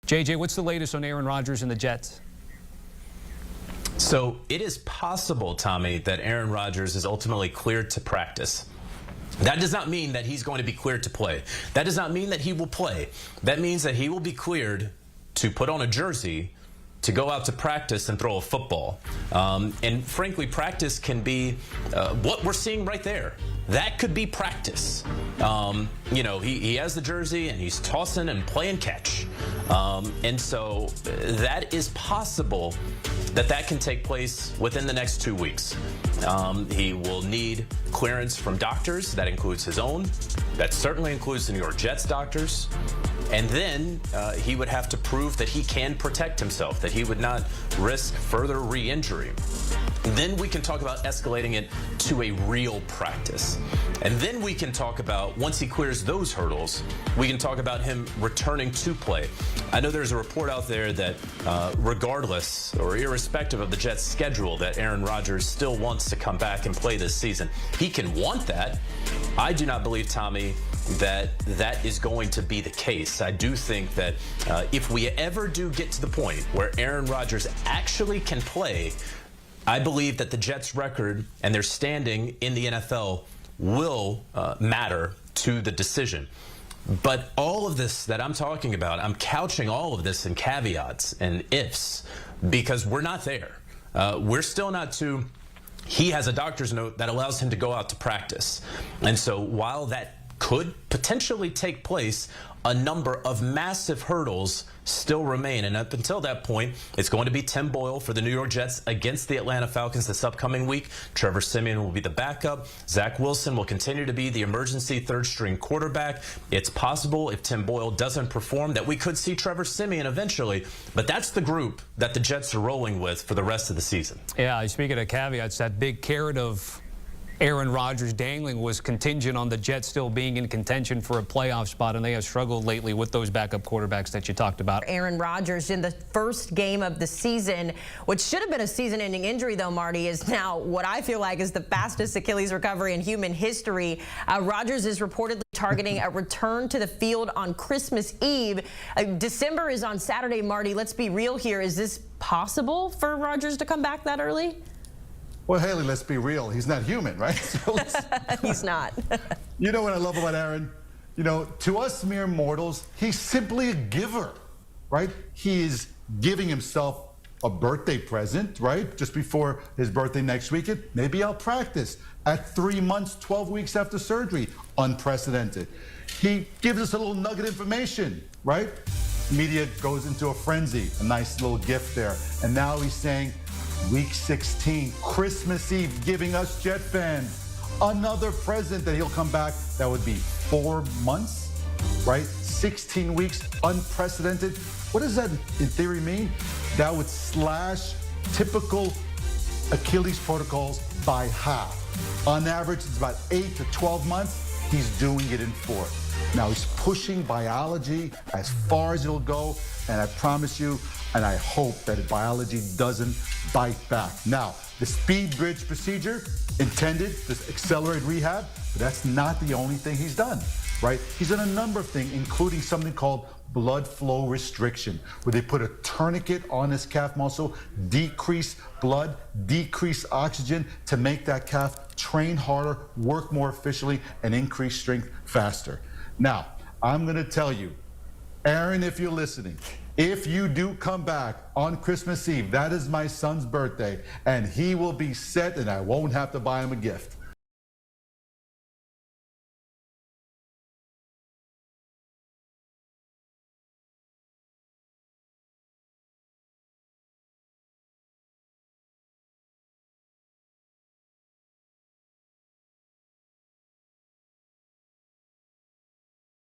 JJ, what's the latest on Aaron Rodgers and the Jets? So it is possible, Tommy, that Aaron Rodgers is ultimately cleared to practice. That does not mean that he's going to be cleared to play. That does not mean that he will play. That means that he will be cleared to put on a jersey, to go out to practice and throw a football. And frankly, practice can be what we're seeing right there. That could be practice. You know, he has the jersey and he's tossing and playing catch. And so that is possible that can take place within the next 2 weeks. He will need clearance from doctors. That includes his own. That certainly includes the New York Jets doctors. And then he would have to prove that he can protect himself, that he would not risk further re-injury. Then we can talk about escalating it to a real practice. And then we can talk about, once he clears those hurdles, we can talk about him returning to play. I know there's a report out there that regardless or irrespective of the Jets' schedule, that Aaron Rodgers still wants to come back and play this season. He can want that. I do not believe, Tommy, that is going to be the case. I do think that if we ever do get to the point where Aaron Rodgers actually can play, I believe that the Jets' record and their standing in the NFL will matter to the decision. But all of this that I'm talking about, I'm couching all of this in caveats and ifs, because we're not there. We're still not to. He has a doctor's note that allows him to go out to practice. And so while that could potentially take place, a number of massive hurdles still remain. And up until that point, it's going to be Tim Boyle for the New York Jets against the Atlanta Falcons this upcoming week. Trevor Siemian will be the backup. Zach Wilson will continue to be the emergency third-string quarterback. It's possible, if Tim Boyle doesn't perform, that we could see Trevor Siemian eventually. But that's the group that the Jets are rolling with for the rest of the season. Yeah, speaking of caveats, that big carrot of Aaron Rodgers dangling was contingent on the Jets still being in contention for a playoff spot, and they have struggled lately with those backup quarterbacks that you talked about. Aaron Rodgers in the first game of the season, which should have been a season-ending injury, though, Marty, is now what I feel like is the fastest Achilles recovery in human history. Rodgers is reportedly targeting a return to the field on Christmas Eve. December is on Saturday, Marty. Let's be real here. Is this possible for Rodgers to come back that early? Well, Haley, let's be real. He's not human, right? So He's not. You know what I love about Aaron? You know, to us mere mortals, he's simply a giver, right? He is giving himself a birthday present, right? Just before his birthday next weekend. Maybe I'll practice at 3 months, 12 weeks after surgery. Unprecedented. He gives us a little nugget information, right? Media goes into a frenzy, a nice little gift there. And now he's saying, Week 16, Christmas Eve, giving us Jet fans another present that he'll come back. That would be 4 months, right? 16 weeks, unprecedented. What does that in theory mean? That would slash typical Achilles protocols by half. On average, it's about 8 to 12 months. He's doing it in 4. Now he's pushing biology as far as it'll go, and I promise you, and I hope that biology doesn't bite back. Now, the speed bridge procedure intended to accelerate rehab, but that's not the only thing he's done, right? He's done a number of things, including something called blood flow restriction, where they put a tourniquet on his calf muscle, decrease blood, decrease oxygen to make that calf train harder, work more efficiently, and increase strength faster. Now, I'm going to tell you, Aaron, if you're listening, if you do come back on Christmas Eve, that is my son's birthday, and he will be set, and I won't have to buy him a gift.